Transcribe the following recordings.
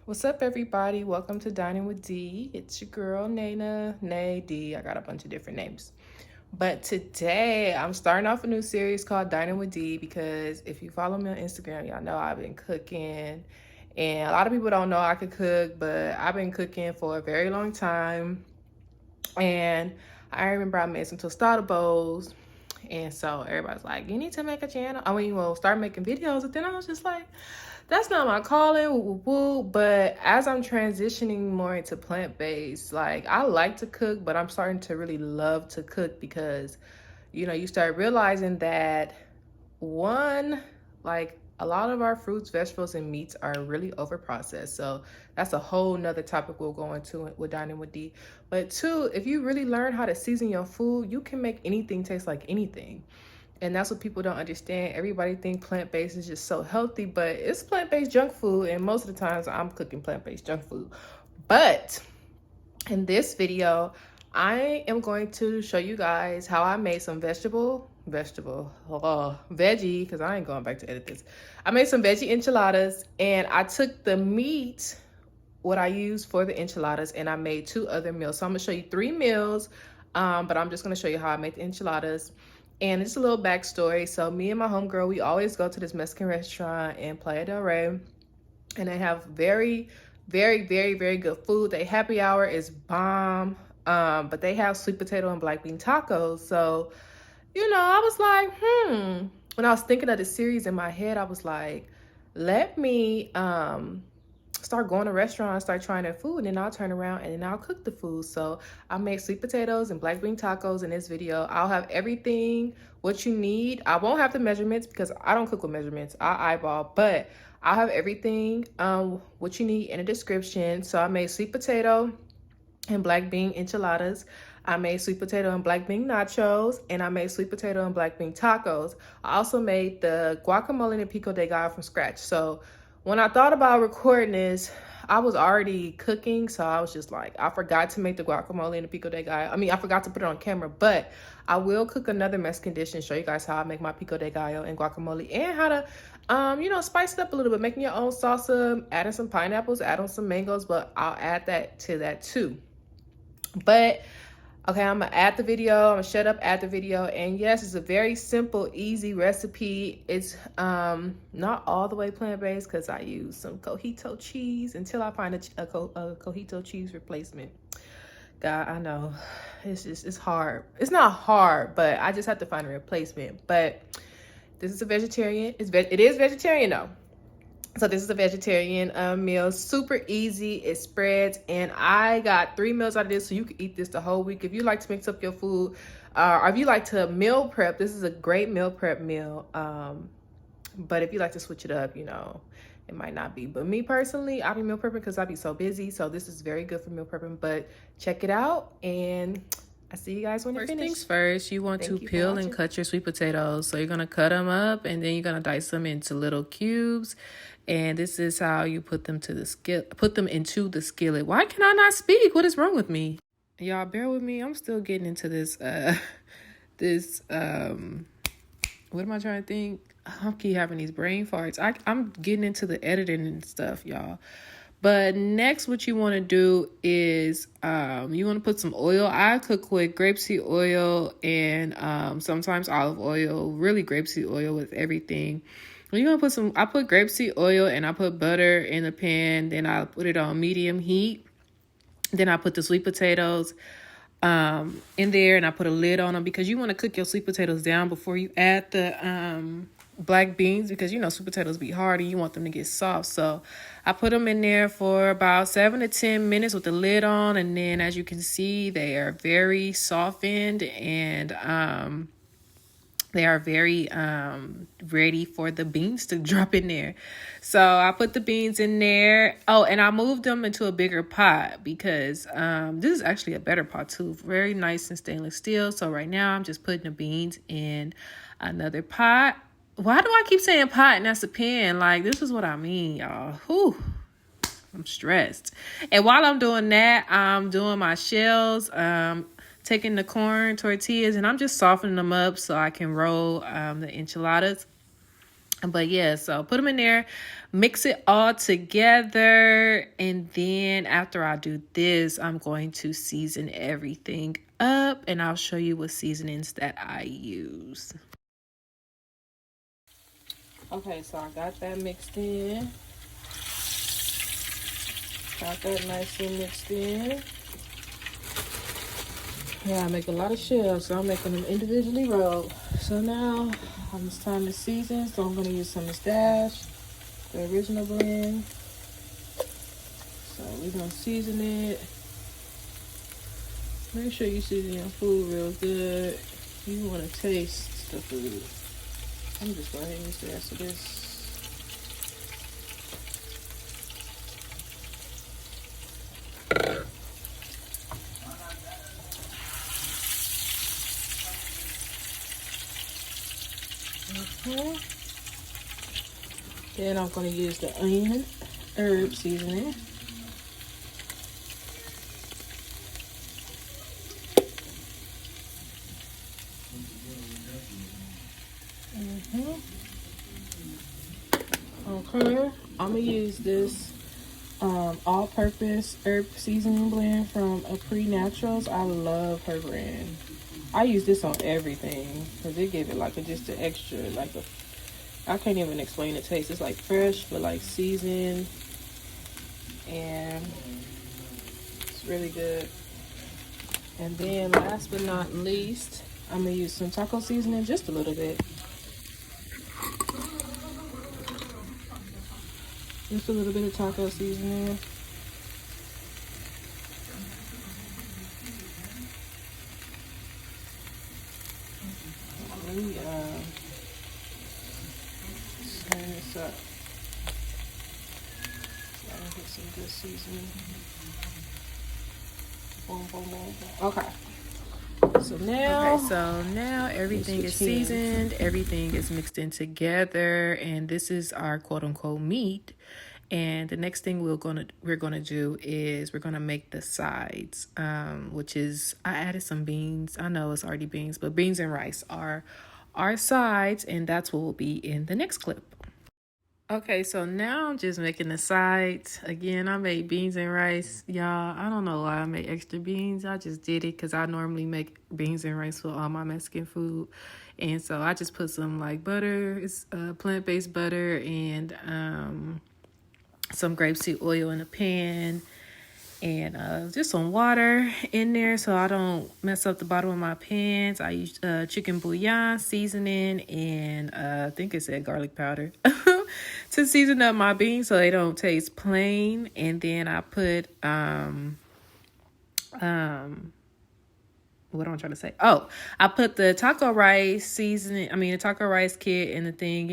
What's up, everybody? Welcome to Dining with D. It's your girl, Nana, Nay D. I got a bunch of different names. But today, I'm starting off a new series called Dining with D because if you follow me on Instagram, y'all know I've been cooking. And a lot of people don't know I could cook, but I've been cooking for a very long time. And I remember I made some tostada bowls. And so everybody's like, you need to make a channel. I mean, well, start making videos. And then I was just like, that's not my calling, woo, woo, woo. But as I'm transitioning more into plant-based, like I like to cook, but I'm starting to really love to cook because, you start realizing that one, like a lot of our fruits, vegetables, and meats are really over processed. So that's a whole nother topic we'll go into with Dining with D. But two, if you really learn how to season your food, you can make anything taste like anything. And that's what people don't understand. Everybody think plant-based is just so healthy, but it's plant-based junk food. And most of the times I'm cooking plant-based junk food. But in this video, I am going to show you guys how I made some veggie, because I ain't going back to edit this. I made some veggie enchiladas, and I took the meat, what I used for the enchiladas, and I made 2 other meals. So I'm gonna show you 3 meals, but I'm just gonna show you how I make the enchiladas. And it's a little backstory. So me and my homegirl, we always go to this Mexican restaurant in Playa del Rey, and they have very, very, very, very good food. Their happy hour is bomb, but they have sweet potato and black bean tacos. So, I was like, when I was thinking of the series in my head, I was like, let me start going to restaurants, start trying their food, and then I'll turn around and then I'll cook the food. So I make sweet potatoes and black bean tacos in this video. I'll have everything what you need. I won't have the measurements because I don't cook with measurements. I eyeball, but I'll have everything what you need in the description. So I made sweet potato and black bean enchiladas. I made sweet potato and black bean nachos, and I made sweet potato and black bean tacos. I also made the guacamole and pico de gallo from scratch. So when I thought about recording this, I was already cooking, so I was just like, I forgot to make the guacamole and the pico de gallo. I mean, I forgot to put it on camera, but I will cook another Mexican dish and show you guys how I make my pico de gallo and guacamole, and how to, spice it up a little bit, making your own salsa, adding some pineapples, add on some mangoes, but I'll add that to that too. But okay, I'm gonna add the video. I'm gonna shut up, add the video. And yes, it's a very simple, easy recipe. It's not all the way plant-based because I use some Cojita cheese until I find a Cojita cheese replacement. God, I know it's hard. It's not hard, but I just have to find a replacement. But this is a vegetarian. It is vegetarian though. So this is a vegetarian meal, super easy, it spreads, and I got 3 meals out of this, so you can eat this the whole week. If you like to mix up your food, or if you like to meal prep, this is a great meal prep meal. But if you like to switch it up, it might not be. But me personally, I be meal prepping because I be so busy, so this is very good for meal prepping. But check it out, and I see you guys when you're finished. First things first, you want to peel and cut your sweet potatoes. So you're going to cut them up, and then you're going to dice them into little cubes. And this is how you put them into the skillet. Why can I not speak? What is wrong with me? Y'all bear with me. I'm still getting into this what am I trying to think? I keep having these brain farts. I'm getting into the editing and stuff, y'all. But next, what you want to do is you want to put some oil. I cook with grapeseed oil and sometimes olive oil, really grapeseed oil with everything. You're going to I put grapeseed oil and I put butter in the pan. Then I put it on medium heat. Then I put the sweet potatoes in there and I put a lid on them because you want to cook your sweet potatoes down before you add the black beans because, sweet potatoes be hard and you want them to get soft. So I put them in there for about 7 to 10 minutes with the lid on. And then as you can see, they are very softened and they are very ready for the beans to drop in there. So I put the beans in there. Oh, and I moved them into a bigger pot because this is actually a better pot too. Very nice and stainless steel. So right now I'm just putting the beans in another pot. Why do I keep saying pot and that's a pan? Like, this is what I mean, y'all. Whew. I'm stressed. And while I'm doing that, I'm doing my shells. Taking the corn tortillas and I'm just softening them up so I can roll the enchiladas. But yeah, so put them in there, mix it all together. And then after I do this, I'm going to season everything up and I'll show you what seasonings that I use. Okay, so I got that mixed in. Got that nicely mixed in. Yeah, I make a lot of shells, so I'm making them individually rolled. So now it's time to season. So I'm gonna use some of this Dash, the original blend. So we're gonna season it. Make sure you season your food real good. You wanna taste the food. I'm just going ahead and use the rest of this. Okay. Then I'm going to use the onion herb seasoning. Okay, I'm going to use this all-purpose herb seasoning blend from Apri Naturals. I love her brand. I use this on everything because it gives it like just an extra, like I can't even explain the taste. It's like fresh but like seasoned, and it's really good. And then last but not least, I'm gonna use some taco seasoning, just a little bit. Just a little bit of taco seasoning. Let me turn this up. So I get some good seasoning. Boom, boom, boom, boom. Okay. So now everything is seasoned, everything is mixed in together, and this is our quote unquote meat. And the next thing we're gonna do is we're gonna make the sides, which is I added some beans. I know it's already beans, but beans and rice are our sides, and that's what will be in the next clip. Okay, so now I'm just making the sides. Again, I made beans and rice. Y'all, I don't know why I made extra beans. I just did it because I normally make beans and rice for all my Mexican food. And so I just put some like butter, it's plant-based butter, and some grapeseed oil in a pan. And just some water in there so I don't mess up the bottom of my pans. I use chicken bouillon seasoning and I think it said garlic powder to season up my beans so they don't taste plain. And then I put what am I trying to say? Oh, I put the taco rice seasoning, the taco rice kit in the thing,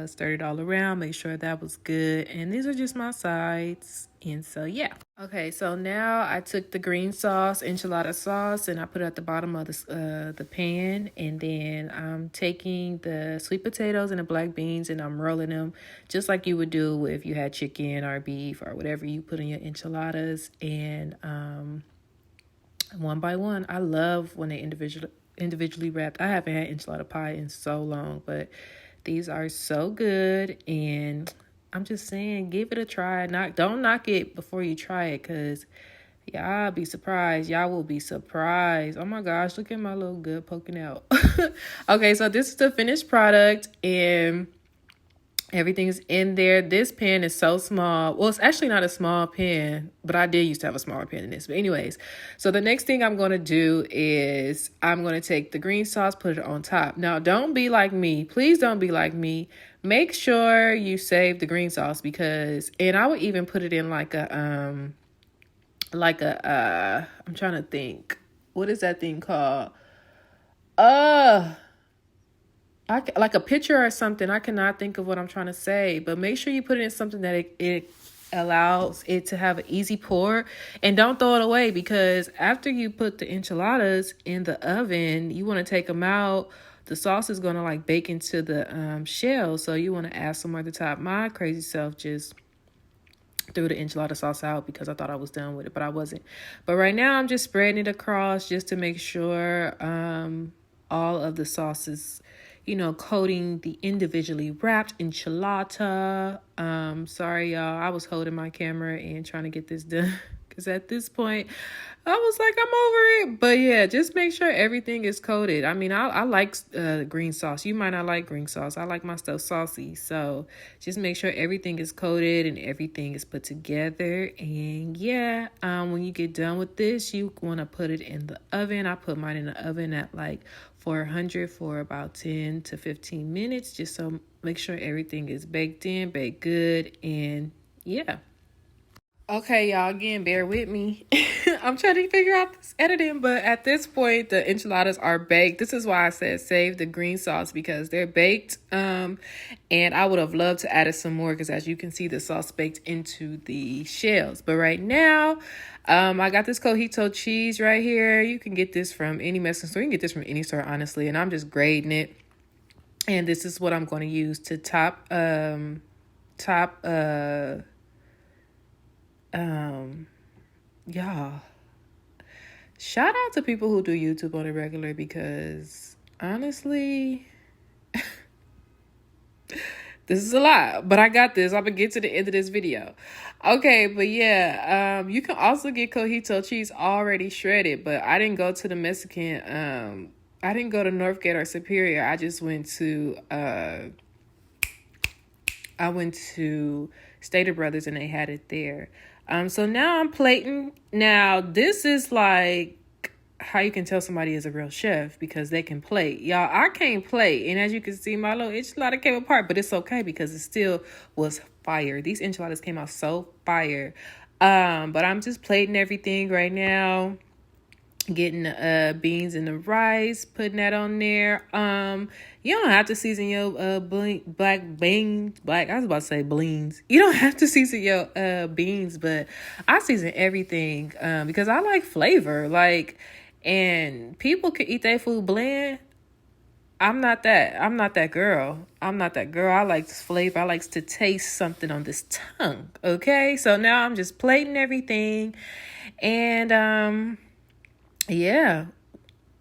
stirred it all around, make sure that was good. And these are just my sides. And so, yeah. Okay, so now I took the green sauce, enchilada sauce, and I put it at the bottom of the pan. And then I'm taking the sweet potatoes and the black beans and I'm rolling them just like you would do if you had chicken or beef or whatever you put in your enchiladas. And one by one, I love when they individually wrapped. I haven't had enchilada pie in so long, but these are so good. And I'm just saying, give it a try. Don't knock it before you try it, because y'all be surprised. Y'all will be surprised. Oh my gosh, look at my little gut poking out. Okay, so this is the finished product and everything's in there. This pan is so small. Well, it's actually not a small pan, but I did used to have a smaller pan than this. But anyways, so the next thing I'm going to do is I'm going to take the green sauce, put it on top. Now, don't be like me. Please don't be like me. Make sure you save the green sauce and I would even put it in I'm trying to think. What is that thing called? Like a picture or something. I cannot think of what I'm trying to say, but make sure you put it in something that it allows it to have an easy pour, and don't throw it away, because after you put the enchiladas in the oven, you want to take them out. The sauce is going to like bake into the shell, so you want to add some more at the top. My crazy self just threw the enchilada sauce out because I thought I was done with it, but I wasn't. But right now I'm just spreading it across just to make sure all of the sauces, coating the individually wrapped enchilada. Sorry, y'all. I was holding my camera and trying to get this done because at this point, I was like, I'm over it. But yeah, just make sure everything is coated. I mean, I like green sauce. You might not like green sauce. I like my stuff saucy. So just make sure everything is coated and everything is put together. And yeah, when you get done with this, you want to put it in the oven. I put mine in the oven at like 400 for about 10 to 15 minutes. Just so make sure everything is baked in, baked good. And yeah. Okay, y'all, again, bear with me. I'm trying to figure out this editing, but at this point, the enchiladas are baked. This is why I said save the green sauce, because they're baked. And I would have loved to add some more because as you can see, the sauce baked into the shells. But right now, I got this Cojita cheese right here. You can get this from any Mexican store. You can get this from any store, honestly. And I'm just grading it. And this is what I'm going to use to top y'all, shout out to people who do YouTube on a regular, because honestly, this is a lot, but I got this. I'm gonna get to the end of this video. Okay, but yeah, you can also get Cojita cheese already shredded, but I didn't go to the Mexican, I didn't go to Northgate or Superior. I just went to, Stater Brothers and they had it there. So now I'm plating. Now this is like how you can tell somebody is a real chef, because they can plate. Y'all, I can't plate. And as you can see, my little enchilada came apart, but it's okay because it still was fire. These enchiladas came out so fire. But I'm just plating everything right now. Getting the beans and the rice, putting that on there. You don't have to season your black beans. I was about to say beans. You don't have to season your beans, but I season everything because I like flavor. And people can eat their food bland. I'm not that girl. I like flavor. I like to taste something on this tongue. Okay, so now I'm just plating everything, and yeah,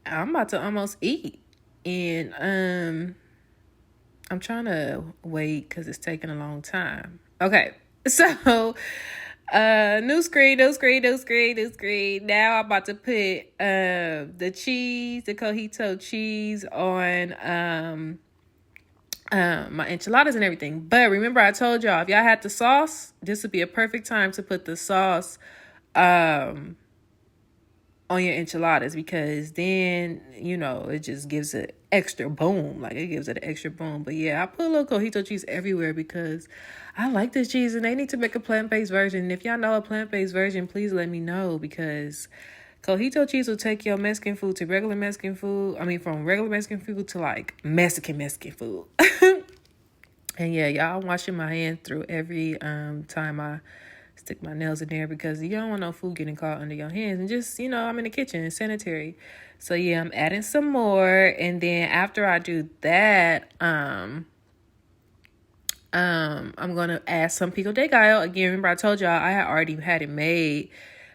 I'm about to almost eat. And I'm trying to wait because it's taking a long time. Okay, so new screen. Now I'm about to put the cheese, the Cojita cheese on my enchiladas and everything. But remember, I told y'all, if y'all had the sauce, this would be a perfect time to put the sauce on your enchiladas, because then, it just gives it extra boom. It gives it an extra boom. But yeah, I put a little Cojita cheese everywhere because I like this cheese and they need to make a plant-based version. And if y'all know a plant-based version, please let me know, because Cojita cheese will take your Mexican food to regular Mexican food. I mean, from regular Mexican food to Mexican food. And yeah, y'all, I'm washing my hand through every time I stick my nails in there, because you don't want no food getting caught under your hands. And just, I'm in the kitchen, it's sanitary. So yeah, I'm adding some more. And then after I do that, I'm going to add some pico de gallo. Again, remember I told y'all I had already had it made,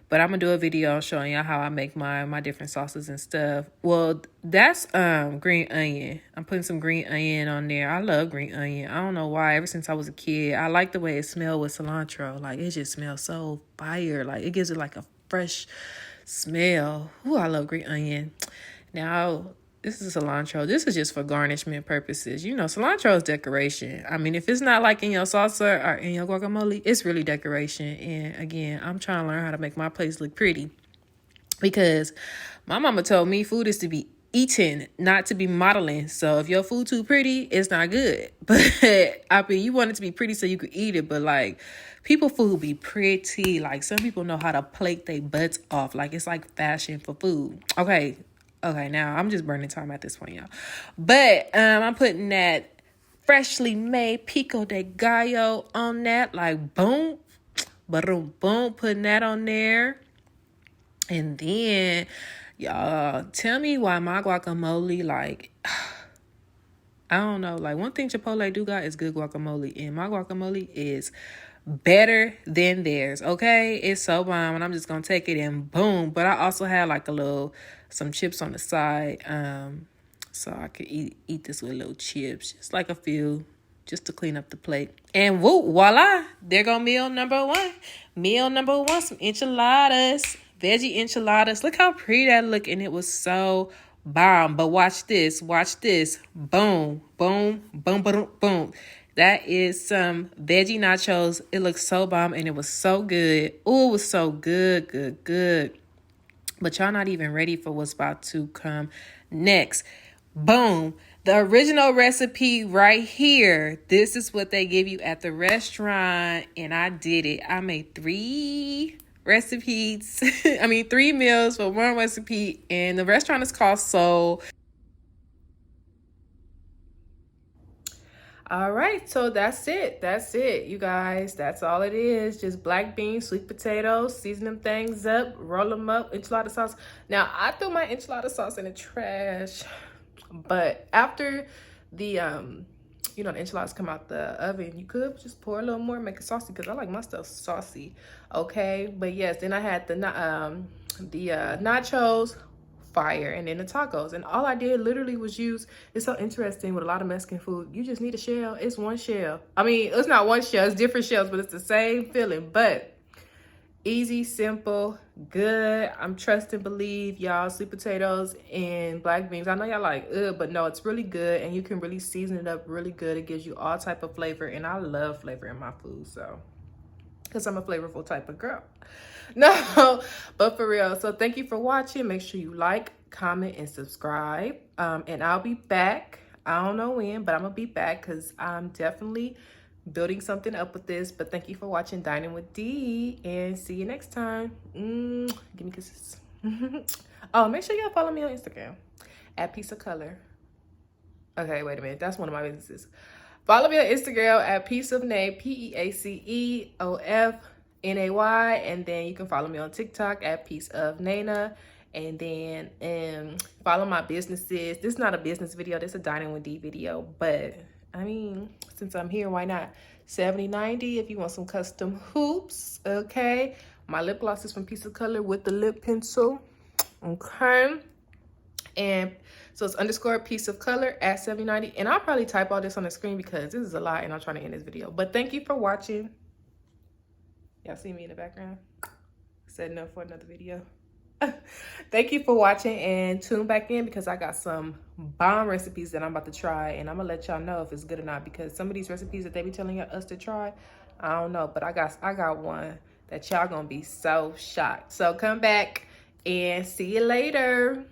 but I'm going to do a video showing y'all how I make my different sauces and stuff. Well, that's green onion. I'm putting some green onion on there. I love green onion. I don't know why. Ever since I was a kid, I like the way it smells with cilantro. It just smells so fire. It gives it a fresh smell. Ooh, I love green onion. Now, this is cilantro. This is just for garnishment purposes. Cilantro is decoration. I mean, if it's not in your salsa or in your guacamole, it's really decoration. And again, I'm trying to learn how to make my place look pretty, because my mama told me food is to be eaten, not to be modeling. So if your food too pretty, it's not good. But I mean, you want it to be pretty so you could eat it. But people food be pretty. Some people know how to plate their butts off. It's fashion for food. Okay, now I'm just burning time at this point, y'all. But I'm putting that freshly made pico de gallo on that. Boom, boom, boom, putting that on there. And then, y'all, tell me why my guacamole, I don't know. One thing Chipotle do got is good guacamole. And my guacamole is better than theirs, okay? It's so bomb, and I'm just gonna take it and boom. But I also had some chips on the side, So I could eat this with little chips, just like a few, just to clean up the plate. And woo, voila, there go meal number one. Meal number one, some enchiladas, veggie enchiladas. Look how pretty that look, and it was so bomb. But watch this, boom, boom, boom, boom, boom. That is some veggie nachos. It looks so bomb, and it was so good. Oh, it was so good, good, good. But y'all not even ready for what's about to come next. Boom. The original recipe right here. This is what they give you at the restaurant. And I did it. I made 3 recipes. 3 meals for 1 recipe. And the restaurant is called Soul. All right, so that's it, you guys. That's all it is. Just black beans, sweet potatoes, season them things up, roll them up, enchilada sauce. Now, I threw my enchilada sauce in the trash, but after the the enchiladas come out the oven, you could just pour a little more, make it saucy, because I like my stuff saucy. Okay, but yes, then I had the nachos, fire, and then the tacos, and all I did literally was use. It's so interesting with a lot of Mexican food, you just need a shell. It's one shell. It's not one shell, it's different shells, but it's the same feeling. But easy, simple, good. I'm trust and believe, y'all. Sweet potatoes and black beans, I know y'all like but no, it's really good, and you can really season it up really good. It gives you all type of flavor, and I love flavor in my food, so because I'm a flavorful type of girl. No, but for real. So thank you for watching. Make sure you like, comment, and subscribe. And I'll be back. I don't know when, but I'm going to be back because I'm definitely building something up with this. But thank you for watching Dining with D, and see you next time. Give me kisses. Oh, make sure y'all follow me on Instagram at Piece of Color. Okay, wait a minute. That's one of my businesses. Follow me on Instagram at Piece of Name, PeaceofNay, and then you can follow me on TikTok at Piece of Nana, and then follow my businesses. This is not a business video, this is a Dining with D video, but since I'm here, why not? 7090 if you want some custom hoops. Okay, my lip gloss is from Piece of Color with the lip pencil. Okay, and so it's _ Piece of Color at 7090. And I'll probably type all this on the screen because this is a lot and I'm trying to end this video. But thank you for watching. Y'all see me in the background? Setting up for another video. Thank you for watching, and tune back in because I got some bomb recipes that I'm about to try, and I'm gonna let y'all know if it's good or not, because some of these recipes that they be telling us to try, I don't know, but I got one that y'all gonna be so shocked. So come back and see you later.